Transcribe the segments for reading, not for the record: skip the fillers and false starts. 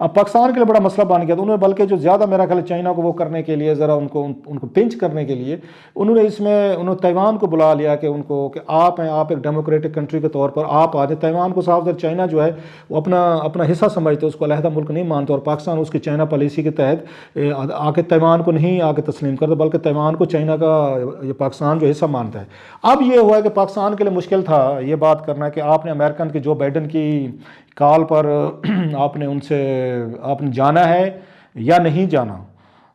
اب پاکستان کے لیے بڑا مسئلہ بن گیا، تو انہوں نے بلکہ جو زیادہ میرا خیال ہے چائنا کو وہ کرنے کے لیے ذرا ان کو پنچ کرنے کے لیے انہوں نے تائیوان کو بلا لیا کہ کہ آپ ہیں، آپ ایک ڈیموکریٹک کنٹری کے طور پر آپ آ جائیں۔ تائیوان کو صاف چائنا جو ہے وہ اپنا حصہ سمجھتے، اس کو علیحدہ ملک نہیں مانتا، اور پاکستان اس کی چائنا پالیسی کے تحت آ کے تائیوان کو نہیں آ کے تسلیم کرتا، بلکہ تائیوان کو چائنا کا یہ پاکستان جو حصہ مانتا ہے۔ اب یہ ہوا ہے کہ پاکستان کے لیے مشکل تھا یہ بات کرنا کہ آپ نے امریکن کے جو بائیڈن کی کال پر آپ نے جانا ہے یا نہیں جانا۔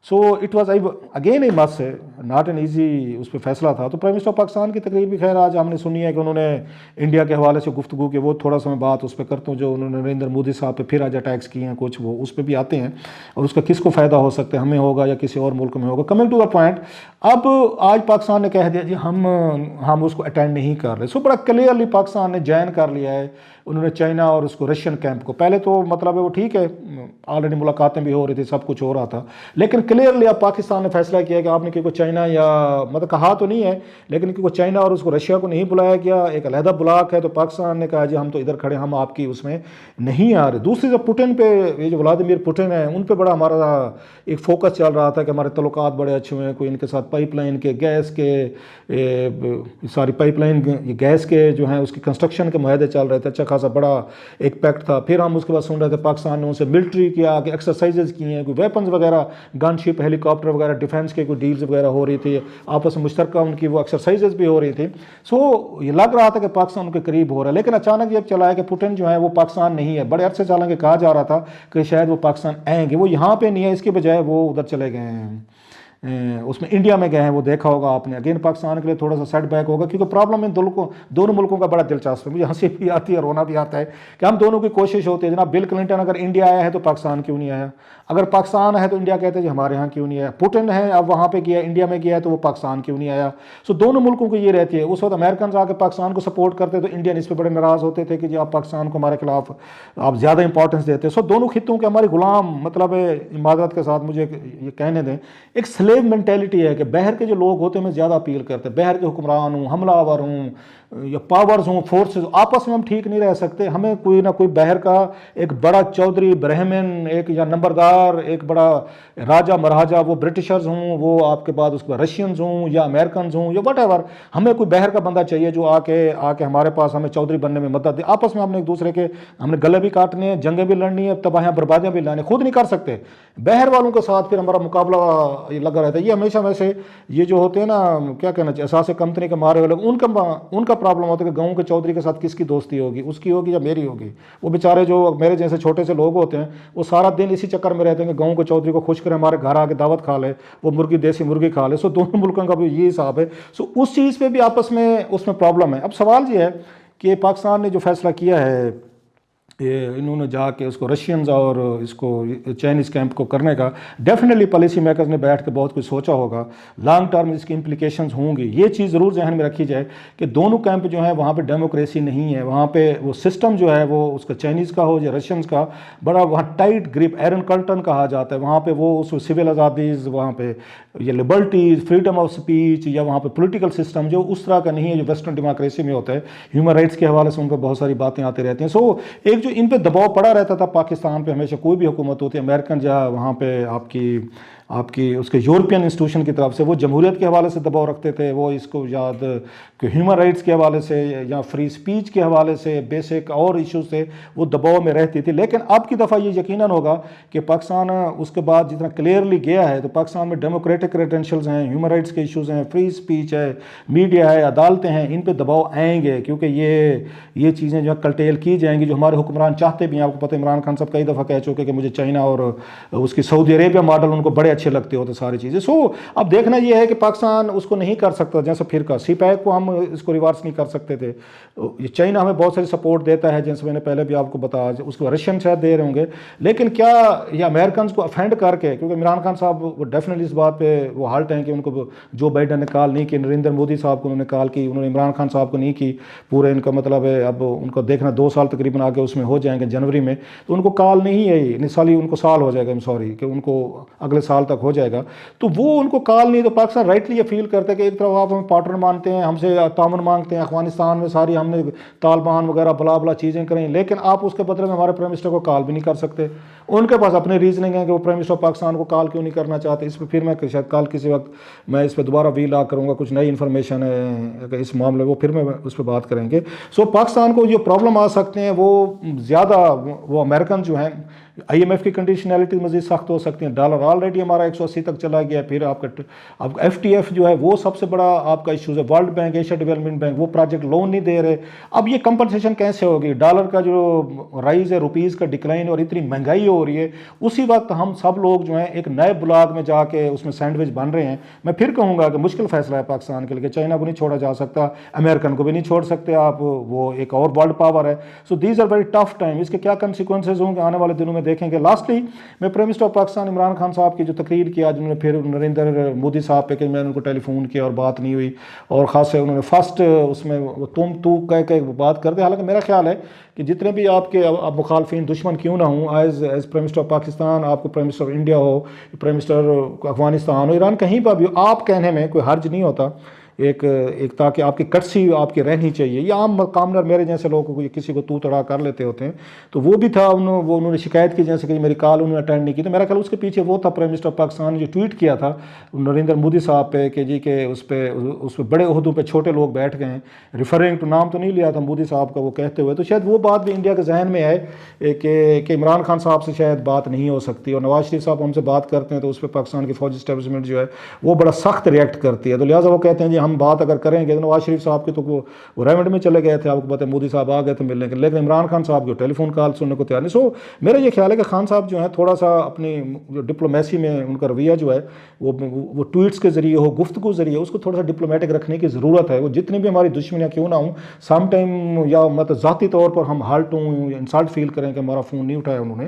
So it was again a miss not an easy اس پہ فیصلہ تھا۔ تو پرائم منسٹر پاکستان کی تقریر بھی خیر آج ہم نے سنی ہے کہ انہوں نے انڈیا کے حوالے سے گفتگو کی، وہ تھوڑا سا میں بات اس پہ کرتا ہوں جو انہوں نے نریندر مودی صاحب پہ پھر آج اٹیکس کیے ہیں کچھ، وہ اس پہ بھی آتے ہیں اور اس کا کس کو فائدہ ہو سکتا ہے، ہمیں ہوگا یا کسی اور ملک میں ہوگا۔ کمنگ ٹو دا پوائنٹ، اب آج پاکستان نے کہہ دیا جی ہم اس کو اٹینڈ نہیں کر رہے۔ سو بڑا کلیئرلی پاکستان نے جوائن کر لیا ہے انہوں نے چائنا اور اس کو رشین کیمپ کو۔ پہلے تو مطلب ہے وہ ٹھیک ہے، آلریڈی ملاقاتیں بھی ہو رہی تھی، سب کچھ ہو رہا تھا، لیکن کلیئرلی اب پاکستان نے فیصلہ کیا کہ آپ نے کیونکہ چائنا یا مطلب کہا تو نہیں ہے، لیکن کیونکہ چائنا اور اس کو رشیا کو نہیں بلایا گیا، ایک علیحدہ بلاک ہے، تو پاکستان نے کہا جی ہم تو ادھر کھڑے، ہم آپ کی اس میں نہیں آ رہے۔ دوسری جو پوٹن پہ، یہ جو ولادیمیر پوٹن ہیں، ان پہ بڑا ہمارا ایک فوکس چل رہا تھا کہ ہمارے تعلقات بڑے اچھے ہوئے ہیں، کوئی ان کے ساتھ پائپ لائن کے گیس کے ساری پائپ لائن گیس کے جو ہیں اس کی کنسٹرکشن کے معاہدے چل رہے تھے، اچھا خاصا بڑا ایک پیکٹ تھا۔ پھر ہم اس کے بعد سن رہے تھے پاکستان نے ان سے ملٹری کیا کہ ایکسرسائزز کی ہیں، کوئی ویپنز وغیرہ، گن شپ، ہیلی کاپٹر وغیرہ، ڈیفینس کے کوئی ڈیلز وغیرہ ہو رہی تھی، آپس میں مشترکہ ان کی وہ ایکسرسائزز بھی ہو رہی تھی۔ سو یہ لگ رہا تھا کہ پاکستان ان کے قریب ہو رہا ہے، لیکن اچانک یہ چلا ہے کہ پوٹن جو ہے وہ پاکستان نہیں ہے۔ بڑے عرصے چالیں کہ کہا جا رہا تھا کہ شاید وہ پاکستان آئیں گے، وہ یہاں پہ نہیں ہے، اس کے بجائے وہ ادھر چلے گئے ہیں، اس میں انڈیا میں گئے ہیں، وہ دیکھا ہوگا آپ نے۔ اگین پاکستان کے لیے تھوڑا سا سیٹ بیک ہوگا، کیونکہ پرابلم ان دونوں ملکوں کا بڑا دلچسپ ہے، مجھے ہنسی بھی آتی ہے، رونا بھی آتا ہے کہ ہم دونوں کی کوشش ہوتی ہے۔ جناب بل کلنٹن اگر انڈیا آیا ہے تو پاکستان کیوں نہیں آیا، اگر پاکستان ہے تو انڈیا کہتے ہیں جی ہمارے ہاں کیوں نہیں آیا، پوٹن ہے اب وہاں پہ گیا انڈیا میں گیا ہے تو وہ پاکستان کیوں نہیں آیا۔ سو دونوں ملکوں کو یہ رہتی ہے۔ اس وقت امریکنز آ کے پاکستان کو سپورٹ کرتے تو انڈین اس پہ بڑے ناراض ہوتے تھے کہ جی آپ پاکستان کو ہمارے خلاف آپ زیادہ امپورٹنس دیتے ہیں۔ سو دونوں خطوں کے ہمارے غلام، مطلب معذرت کے ساتھ مجھے یہ کہنے دیں، ایک سلیو مینٹیلٹی ہے کہ بہر کے جو لوگ ہوتے ہیں میں زیادہ اپیل کرتے ہیں، بہر کے حکمران ہوں، حملہ آور ہوں یا پاورز ہوں، فورسز، آپس میں ہم ٹھیک نہیں رہ سکتے۔ ہمیں کوئی نہ کوئی بہر کا ایک بڑا چودھری برہمن ایک یا نمبردار ایک بڑا راجہ مہاراجہ، وہ برٹشرز ہوں، وہ آپ کے بعد اس کے بعد رشینز ہوں یا امریکنز ہوں یا وٹ ایور، ہمیں کوئی بہر کا بندہ چاہیے جو آ کے ہمارے پاس ہمیں چودھری بننے میں مدد دے۔ آپس میں ہم نے ایک دوسرے کے ہم نے گلے بھی کاٹنے ہیں، جنگیں بھی لڑنی ہیں، تباہیاں بربادیاں بھی لانی، خود نہیں کر سکتے، بہر والوں کے ساتھ پھر ہمارا مقابلہ لگا رہتا ہے۔ یہ ہمیشہ ویسے یہ جو ہوتے ہیں نا کیا کہنا چاہیے اساس کمپنی کے مارے ہوئے لوگ، ان کا پرابلم ہوتا ہے کہ گاؤں کے چودھری کے ساتھ کس کی دوستی ہوگی، اس کی ہوگی یا میری ہوگی۔ وہ بیچارے جو میرے جیسے چھوٹے سے لوگ ہوتے ہیں وہ سارا دن اسی چکر میں رہتے ہیں کہ گاؤں کے چودھری کو خوش کرے، ہمارے گھر آ کے دعوت کھا لے، وہ مرغی دیسی مرغی کھا لے۔ سو دونوں ملکوں کا بھی یہ حساب ہے۔ سو اس چیز پہ بھی آپس میں اس میں پرابلم ہے۔ اب سوال یہ ہے کہ پاکستان نے جو فیصلہ کیا ہے انہوں نے جا کے اس کو رشینز اور اس کو چائنیز کیمپ کو کرنے کا، ڈیفینیٹلی پالیسی میکرز نے بیٹھ کے بہت کچھ سوچا ہوگا، لانگ ٹرم اس کی امپلیکیشنز ہوں گی۔ یہ چیز ضرور ذہن میں رکھی جائے کہ دونوں کیمپ جو ہیں وہاں پہ ڈیموکریسی نہیں ہے، وہاں پہ وہ سسٹم جو ہے وہ اس کا چائنیز کا ہو یا رشینز کا بڑا وہاں ٹائٹ گرپ، ایرن کلٹن کہا جاتا ہے، وہاں پہ وہ اس سول آزادیز، وہاں پہ یہ لبرٹیز، فریڈم آف سپیچ یا وہاں پہ پولیٹیکل سسٹم جو اس طرح کا نہیں ہے جو ویسٹرن ڈیموکریسی میں ہوتا ہے۔ ہیومن رائٹس کے حوالے سے ان کو بہت ساری باتیں آتی رہتی ہیں۔ سو ایک جو ان پہ دباؤ پڑا رہتا تھا پاکستان پہ، ہمیشہ کوئی بھی حکومت ہوتی ہے، امریکن یا وہاں پہ آپ کی اس کے یورپین انسٹیٹیوشن کی طرف سے، وہ جمہوریت کے حوالے سے دباؤ رکھتے تھے، وہ اس کو یاد کہ ہیومن رائٹس کے حوالے سے یا فری سپیچ کے حوالے سے بیسک اور ایشوز سے وہ دباؤ میں رہتی تھی۔ لیکن اب کی دفعہ یہ یقیناً ہوگا کہ پاکستان اس کے بعد جتنا کلیئرلی گیا ہے تو پاکستان میں ڈیموکریٹک کریڈینشلز ہیں، ہیومن رائٹس کے ایشوز ہیں، فری سپیچ ہے، میڈیا ہے، عدالتیں ہیں، ان پہ دباؤ آئیں گے، کیونکہ یہ چیزیں جو ہے کلٹیل کی جائیں گی جو ہمارے حکمران چاہتے بھی ہیں۔ آپ کو پتہ عمران خان صاحب کئی دفعہ کہہ چکے کہ مجھے چائنا اور اس کی سعودی عربیہ ماڈل ان کو بڑے اچھے لگتے ہوتے ساری چیزیں۔ سو اب دیکھنا یہ ہے کہ پاکستان اس کو نہیں کر سکتا، جیسے پھر کا سی پیک کو ہم اس کو ریورس نہیں کر سکتے تھے، یہ چائنا ہمیں بہت ساری سپورٹ دیتا ہے جیسے میں نے پہلے بھی آپ کو بتایا، اس کو رشین شاید دے رہے ہوں گے، لیکن کیا یہ امریکنز کو افینڈ کر کے، کیونکہ عمران خان صاحب وہ ڈیفینیٹلی اس بات پہ وہ ہالٹ ہیں کہ ان کو جو بائیڈن نے کال نہیں کی، نریندر مودی صاحب کو انہوں نے کال کی، انہوں نے عمران خان صاحب کو نہیں کی، پورے ان کا مطلب ہے اب ان کو دیکھنا 2 سال تقریباً آگے اس میں ہو جائیں گے جنوری میں، تو ان کو کال نہیں ہے، ان کو سال ہو جائے گا کہ ان کو اگلے سال سال تک ہو جائے گا، تو وہ ان کو کال نہیں، تو پاکستان رائٹلی یہ فیل کرتا ہے کہ ایک طرف آپ ہمیں پارٹنر مانتے ہیں، ہم سے تعاون مانگتے ہیں، افغانستان میں ساری ہم نے طالبان وغیرہ بلا بلا چیزیں کریں، لیکن آپ اس کے بدلے میں ہمارے پرائم منسٹر کو کال بھی نہیں کر سکتے۔ ان کے پاس اپنے ریزننگ ہیں کہ وہ پرائم منسٹر پاکستان کو کال کیوں نہیں کرنا چاہتے۔ اس پہ پھر میں شاید کال کسی وقت میں اس پہ دوبارہ ویلاگ کروں گا، کچھ نئی انفارمیشن ہے اس معاملے وہ پھر میں اس پہ بات کریں گے۔ سو پاکستان کو جو پرابلم آ سکتے ہیں وہ زیادہ وہ امریکن جو ہیں، آئی ایم ایف کی کنڈیشنلٹی مزید سخت ہو سکتی ہیں، ڈالر آلریڈی ہمارا 180 تک چلا گیا ہے، پھر آپ کا اب ایف ٹی ایف جو ہے وہ سب سے بڑا آپ کا ایشوز ہے، world bank, Asia development bank وہ پروجیکٹ لون نہیں دے رہے۔ اب یہ کمپنسیشن کیسے ہوگی؟ ڈالر کا جو رائز ہے، روپیز کا ڈکلائن، اور اتنی مہنگائی ہو رہی ہے، اسی وقت ہم سب لوگ جو ہیں ایک نئے بلاگ میں جا کے اس میں سینڈوچ بن رہے ہیں۔ میں پھر کہوں گا کہ مشکل فیصلہ ہے پاکستان کے لیے، چائنا کو نہیں چھوڑا جا سکتا، امریکن کو بھی نہیں چھوڑ سکتے آپ، وہ ایک اور ورلڈ پاور ہے۔ So these are very tough time. اس کے کیا کنسیکوینسز ہوں گے آنے والے دنوں میں دیکھیں گے۔ لاسٹلی میں prime minister of Pakistan Imran Khan صاحب کی جو تقریر کیا، جنہوں نے پھر نریندر مودی صاحب پہ کہ میں نے ان کو ٹیلی فون کیا اور بات نہیں ہوئی، اور خاص سے انہوں نے فرسٹ اس میں تم تو کہہ کے بات کرتے، حالانکہ میرا خیال ہے کہ جتنے بھی آپ کے اب مخالفین دشمن کیوں نہ ہوں، as prime minister of Pakistan, آپ کو پرائم منسٹر آف انڈیا ہو، پرائم منسٹر افغانستان ہو، ایران، کہیں پر بھی ہو، آپ کہنے میں کوئی حرج نہیں ہوتا، ایک تاکہ آپ کی کٹسی آپ کی رہنی چاہیے۔ یہ عام کامنر میرے جیسے لوگوں کو کسی کو تو تڑا کر لیتے ہوتے ہیں، تو وہ بھی تھا، انہوں نے شکایت کی جیسے کہ میری کال انہوں نے اٹینڈ نہیں کی، تو میرا خیال اس کے پیچھے وہ تھا پرائم منسٹر آف پاکستان نے جو ٹویٹ کیا تھا نریندر مودی صاحب پہ کہ جی کہ اس پہ بڑے عہدوں پہ چھوٹے لوگ بیٹھ گئے ہیں، ریفرنگ ٹو نام تو نہیں لیا تھا مودی صاحب کا وہ کہتے ہوئے، تو شاید وہ بات بھی انڈیا کے ذہن میں ہے کہ عمران خان صاحب سے شاید بات نہیں ہو سکتی، اور نواز شریف صاحب ہم سے بات کرتے ہیں تو اس پہ پاکستان کی فوجی اسٹیبلشمنٹ جو ہے وہ بڑا سخت ریئیکٹ کرتی ہے، تو لہٰذا وہ کہتے ہیں جی ہم بات اگر کریں گے، تو نواز شریف صاحب کے تو وہ ریمنڈ میں چلے گئے تھے، آپ کو پتہ ہے مودی صاحب آ گئے تھے ملنے کے، لیکن عمران خان صاحب جو ٹیلی فون کال سننے کو تیار نہیں۔ سو میرا یہ خیال ہے کہ خان صاحب جو ہیں تھوڑا سا اپنی جو ڈپلومیسی میں ان کا رویہ جو ہے وہ ٹویٹس کے ذریعے ہو، گفتگو ذریعے اس کو تھوڑا سا ڈپلومیٹک رکھنے کی ضرورت ہے۔ وہ جتنی بھی ہماری دشمنیاں کیوں نہ ہوں، سم ٹائم یا مطلب ذاتی طور پر ہم ہارٹ ہوں، انسلٹ فیل کریں کہ ہمارا فون نہیں اٹھایا انہوں نے،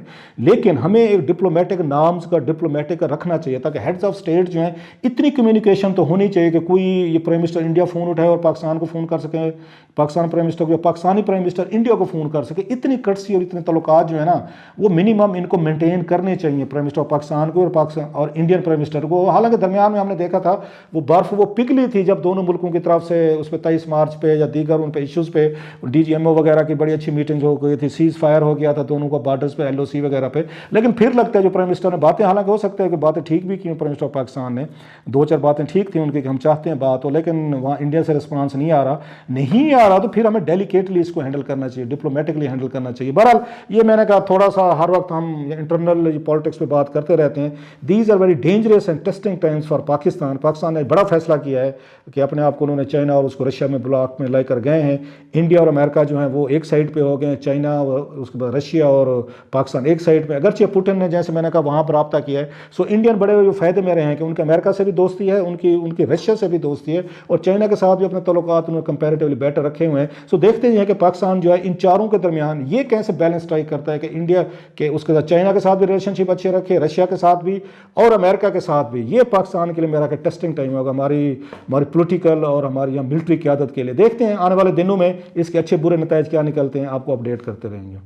لیکن ہمیں ایک ڈپلومیٹک نامز کا ڈپلومیٹک رکھنا چاہیے تاکہ ہیڈز آف اسٹیٹ جو ہیں اتنی کمیونیکیشن تو ہونی چاہیے کہ کوئی یہ پرائم منسٹر انڈیا فون اٹھائے اور پاکستان کو فون کر سکیں، پاکستان پرائم منسٹر کو، پاکستانی پرائم منسٹر انڈیا کو فون کر سکے۔ اتنی کٹسی اور اتنے تعلقات جو ہے نا وہ منیمم ان کو مینٹین کرنے چاہیے پرائم منسٹر آف پاکستان کو اور انڈین پرائم منسٹر کو۔ حالانکہ درمیان میں ہم نے دیکھا تھا وہ برف وہ پگھلی تھی جب دونوں ملکوں کی طرف سے اس پہ 23 مارچ پہ یا دیگر ان پہ ایشوز پہ ڈی جی ایم او وغیرہ کی بڑی اچھی میٹنگ ہو گئی تھی، سیز فائر ہو گیا تھا دونوں کو بارڈرز پہ، ایل او سی وغیرہ پہ، لیکن پھر لگتا ہے جو پرائم منسٹر نے باتیں، حالانکہ ہو سکتا ہے کہ باتیں ٹھیک بھی کی پرائم منسٹر آف پاکستان نے، دو چار باتیں ٹھیک تھیں ان کی کہ ہم چاہتے ہیں بات ہو، لیکن وہاں انڈیا سے رسپانس نہیں آ رہا تو پھر ہمیں ڈیلیکیٹلی اس کو ہینڈل کرنا چاہیے، ڈپلومیٹکلی ہینڈل کرنا چاہیے۔ بہرحال یہ میں نے کہا تھوڑا سا ہر وقت ہم انٹرنل پالیٹکس پہ بات کرتے رہتے ہیں، these are very dangerous and testing times for Pakistan. Pakistan نے بڑا فیصلہ کیا ہے کہ اپنے آپ کو انہوں نے چائنا اور اس کو رشیا میں بلاک میں لے کر گئے ہیں، انڈیا اور امریکہ جو ہیں وہ ایک سائڈ پہ ہو گئے ہیں، چائنا اور اس کے بعد رشیا اور پاکستان ایک سائڈ پہ، اگرچہ پوٹن نے جیسے میں نے کہا وہاں پر رابطہ کیا ہے۔ سو انڈین بڑے فائدے میں رہے ہیں کہ ان کے امریکہ سے بھی دوستی ہے، ان کی رشیا سے بھی دوستی ہے، اور چائنا کے ساتھ بھی اپنے تعلقات انہوں نے کمپیریٹیولی بیٹر رکھے ہوئے ہیں۔ سو دیکھتے ہیں کہ پاکستان جو ہے ان چاروں کے درمیان یہ کیسے بیلنس اسٹرائک کرتا ہے کہ انڈیا کے اس کے ساتھ چائنا کے ساتھ بھی ریلیشن شپ اچھے رکھے، رشیا کے ساتھ بھی اور امریکہ کے ساتھ بھی۔ یہ پاکستان کے لیے میرا کہ ٹیسٹنگ ٹائم ہوگا ہماری پولیٹیکل اور ہماری ملٹری قیادت کے لیے۔ دیکھتے ہیں آنے والے دنوں میں اس کے اچھے برے نتائج کیا نکلتے ہیں، آپ کو اپڈیٹ کرتے رہیں گے۔